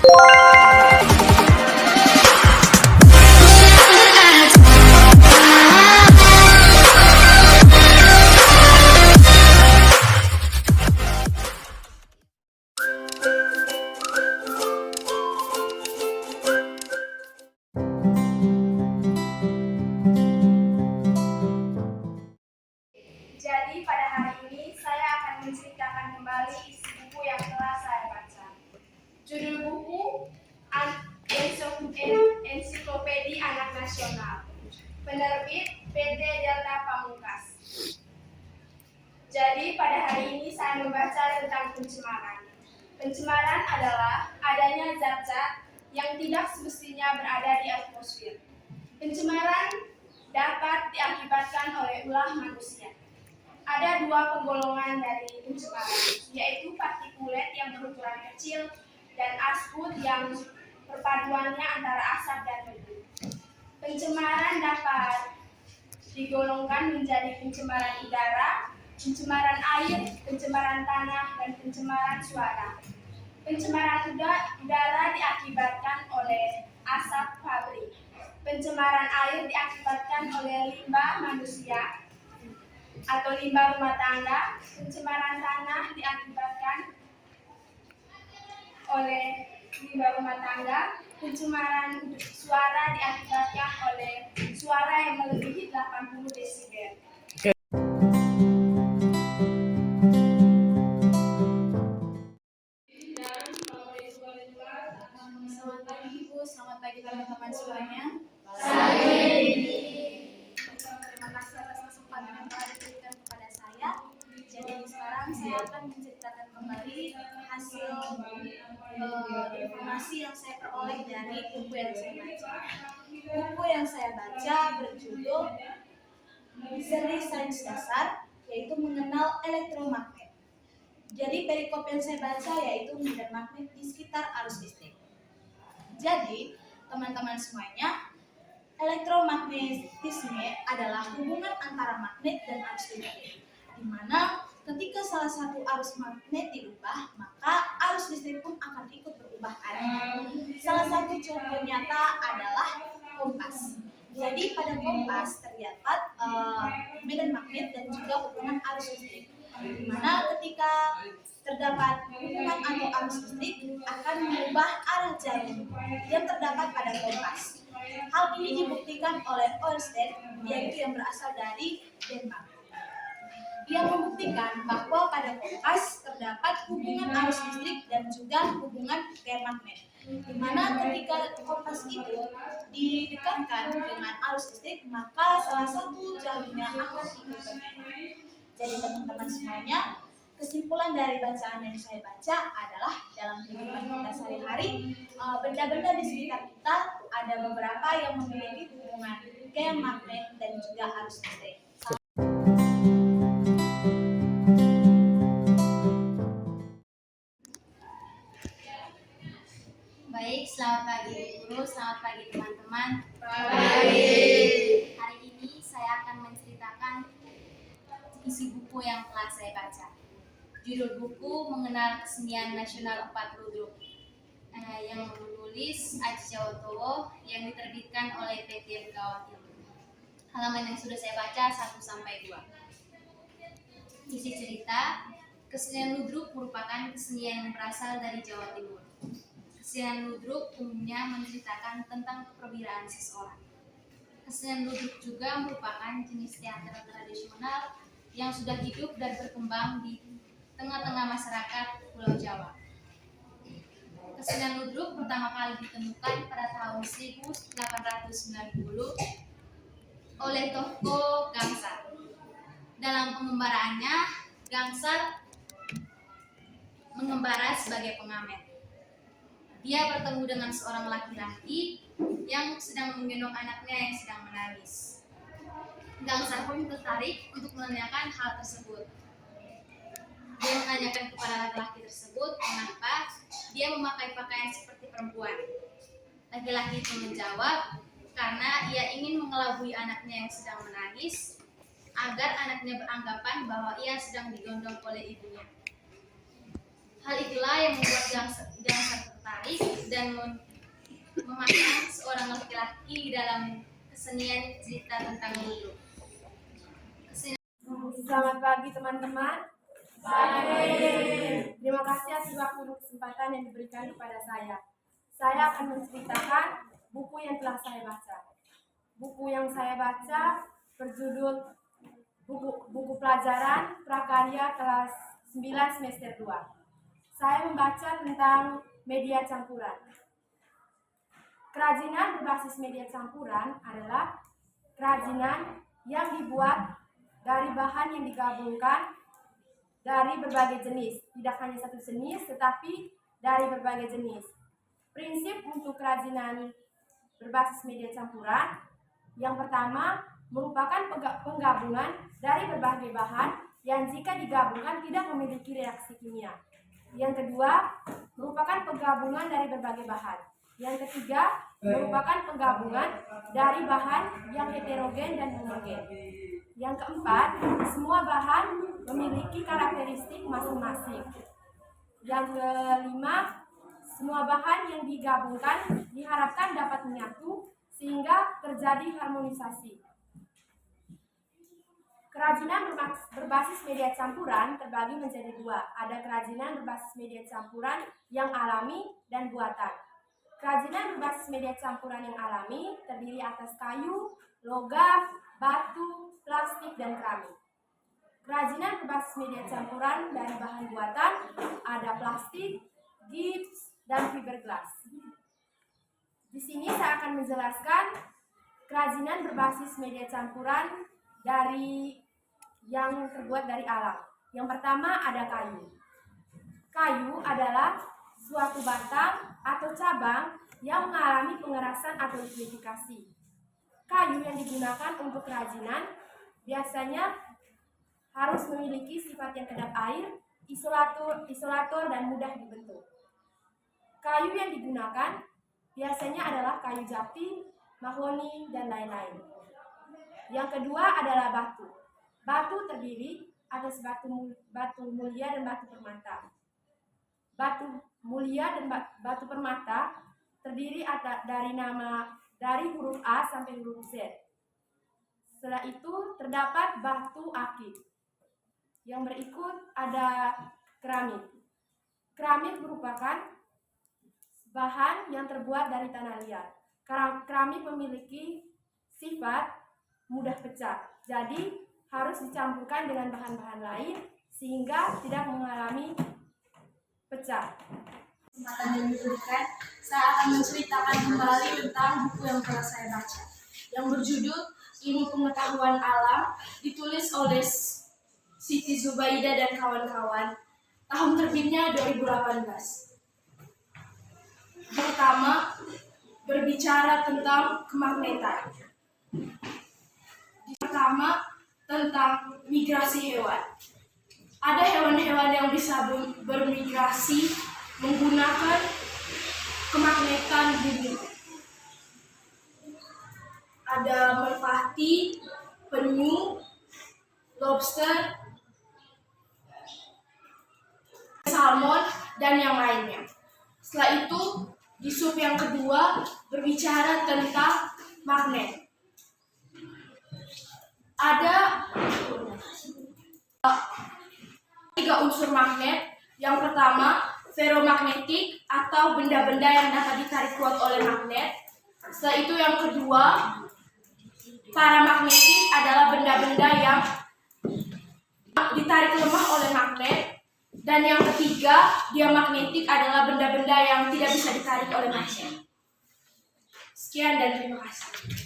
Jadi pada hari ini saya akan menceritakan kembali isi buku yang telah saya baca. Judul buku Ensiklopedia Anak Nasional. Penerbit PT Delta Pamungkas. Jadi pada hari ini saya membaca tentang pencemaran. Pencemaran adalah adanya zat-zat yang tidak semestinya berada di atmosfer. Pencemaran dapat diakibatkan oleh ulah manusia. Ada dua penggolongan dari pencemaran, yaitu partikulat yang berukuran kecil dan asbut yang perpaduannya antara asap dan debu. Pencemaran dapat digolongkan menjadi pencemaran udara, pencemaran air, pencemaran tanah, dan pencemaran suara. Pencemaran udara diakibatkan oleh asap pabrik. Pencemaran air diakibatkan oleh limbah manusia atau limbah rumah tangga. Pencemaran tanah diakibatkan oleh limbah rumah tangga. Pencemaran suara diakibatkan oleh suara yang melebihi 80 desibel. Selamat pagi Ibu, selamat pagi teman-teman semuanya. Terima kasih atas kesempatan yang telah diberikan kepada saya. Jadi sekarang saya akan menceritakan kembali hasil informasi yang saya peroleh dari buku yang saya baca. Buku yang saya baca berjudul Seri Sains Dasar, yaitu mengenal elektromagnet. Jadi perikop yang saya baca yaitu medan magnet di sekitar arus listrik. Jadi teman-teman semuanya, elektromagnetisme adalah hubungan antara magnet dan arus listrik, di mana ketika salah satu arus magnet diubah, maka arus listrik pun akan ikut berubah arahnya. Salah satu contoh nyata adalah kompas. Jadi pada kompas terdapat medan magnet dan juga hubungan arus listrik, di mana ketika terdapat hubungan atau arus listrik akan mengubah arah jarum yang terdapat pada kompas. Hal ini dibuktikan oleh Ørsted, yaitu yang berasal dari Denmark. Ia membuktikan bahwa pada kompas terdapat hubungan arus listrik dan juga hubungan gaya magnet, di mana ketika kompas itu didekatkan dengan arus listrik, maka salah satu jarumnya akan ikut bergerak. Jadi teman-teman semuanya, kesimpulan dari bacaan yang saya baca adalah dalam kehidupan kita sehari-hari, benda-benda di sekitar kita ada beberapa yang memiliki hubungan gaya magnet dan juga arus listrik. Baik, selamat pagi guru, selamat pagi teman-teman. Hari ini saya akan menceritakan isi buku yang telah saya baca. Judul buku Mengenal Kesenian Nasional 4 Ludruk, yang menulis Aji Jawotowo, yang diterbitkan oleh PT Jawa Timur. Halaman yang sudah saya baca 1-2. Isi cerita, kesenian ludruk merupakan kesenian yang berasal dari Jawa Timur. Kesenian ludruk umumnya menceritakan tentang keperwiraan seseorang. Kesenian ludruk juga merupakan jenis teater tradisional yang sudah hidup dan berkembang di tengah-tengah masyarakat Pulau Jawa. Kesenian ludruk pertama kali ditemukan pada tahun 1890 oleh Tohko Gangsar. Dalam pengembaraannya, Gangsar mengembara sebagai pengamen. Dia bertemu dengan seorang laki-laki yang sedang menggendong anaknya yang sedang menangis. Gangsar pun tertarik untuk menanyakan hal tersebut. Dia menanyakan kepada laki-laki tersebut mengapa dia memakai pakaian seperti perempuan. Laki-laki itu menjawab, karena ia ingin mengelabui anaknya yang sedang menangis agar anaknya beranggapan bahwa ia sedang digendong oleh ibunya. Hal itulah yang membuat Gangsar tertarik dan dan memasang seorang laki-laki dalam kesenian cerita tentang Lulu. Selamat pagi teman-teman. Terima kasih atas waktu dan kesempatan yang diberikan kepada saya. Saya akan menceritakan buku yang telah saya baca. Buku yang saya baca berjudul buku pelajaran prakarya kelas 9 semester 2. Saya membaca tentang media campuran. Kerajinan berbasis media campuran adalah kerajinan yang dibuat dari bahan yang digabungkan dari berbagai jenis, tidak hanya satu jenis, tetapi dari berbagai jenis. Prinsip untuk kerajinan berbasis media campuran, yang pertama merupakan penggabungan dari berbagai bahan yang jika digabungkan tidak memiliki reaksi kimia. Yang kedua, merupakan penggabungan dari berbagai bahan. Yang ketiga, merupakan penggabungan dari bahan yang heterogen dan homogen. Yang keempat, semua bahan memiliki karakteristik masing-masing. Yang kelima, semua bahan yang digabungkan diharapkan dapat menyatu sehingga terjadi harmonisasi. Kerajinan berbasis media campuran terbagi menjadi dua. Ada kerajinan berbasis media campuran yang alami dan buatan. Kerajinan berbasis media campuran yang alami terdiri atas kayu, logam, batu, plastik, dan keramik. Kerajinan berbasis media campuran dari bahan buatan ada plastik, gips, dan fiberglass. Di sini saya akan menjelaskan kerajinan berbasis media campuran dari yang terbuat dari alam. Yang pertama ada kayu. Kayu adalah suatu batang atau cabang yang mengalami pengerasan atau liquidifikasi. Kayu yang digunakan untuk kerajinan biasanya harus memiliki sifat yang kedap air, isolator, dan mudah dibentuk. Kayu yang digunakan biasanya adalah kayu jati, mahoni, dan lain-lain. Yang kedua adalah batu. Batu terdiri atas batu mulia dan batu permata. Batu mulia dan batu permata terdiri dari huruf A sampai huruf Z. Setelah itu terdapat batu akik. Yang berikut ada keramik. Keramik merupakan bahan yang terbuat dari tanah liat. Keramik memiliki sifat mudah pecah. Jadi harus dicampurkan dengan bahan-bahan lain sehingga tidak mengalami pecah. Kesempatan yang diberikan, saya akan menceritakan kembali tentang buku yang telah saya baca, yang berjudul Ilmu Pengetahuan Alam, ditulis oleh Siti Zubaidah dan kawan-kawan. Tahun terbitnya 2018. Pertama, berbicara tentang kemagnetan. Pertama, tentang migrasi hewan. Ada hewan-hewan yang bisa bermigrasi menggunakan kemagnetan bumi. Ada merpati, penyu, lobster, salmon, dan yang lainnya. Setelah itu, di sub yang kedua berbicara tentang magnet. Ada 3 unsur magnet. Yang pertama, ferromagnetik atau benda-benda yang dapat ditarik kuat oleh magnet. Setelah itu yang kedua, paramagnetik adalah benda-benda yang ditarik lemah oleh magnet. Dan yang ketiga, diamagnetik adalah benda-benda yang tidak bisa ditarik oleh magnet. Sekian dan terima kasih.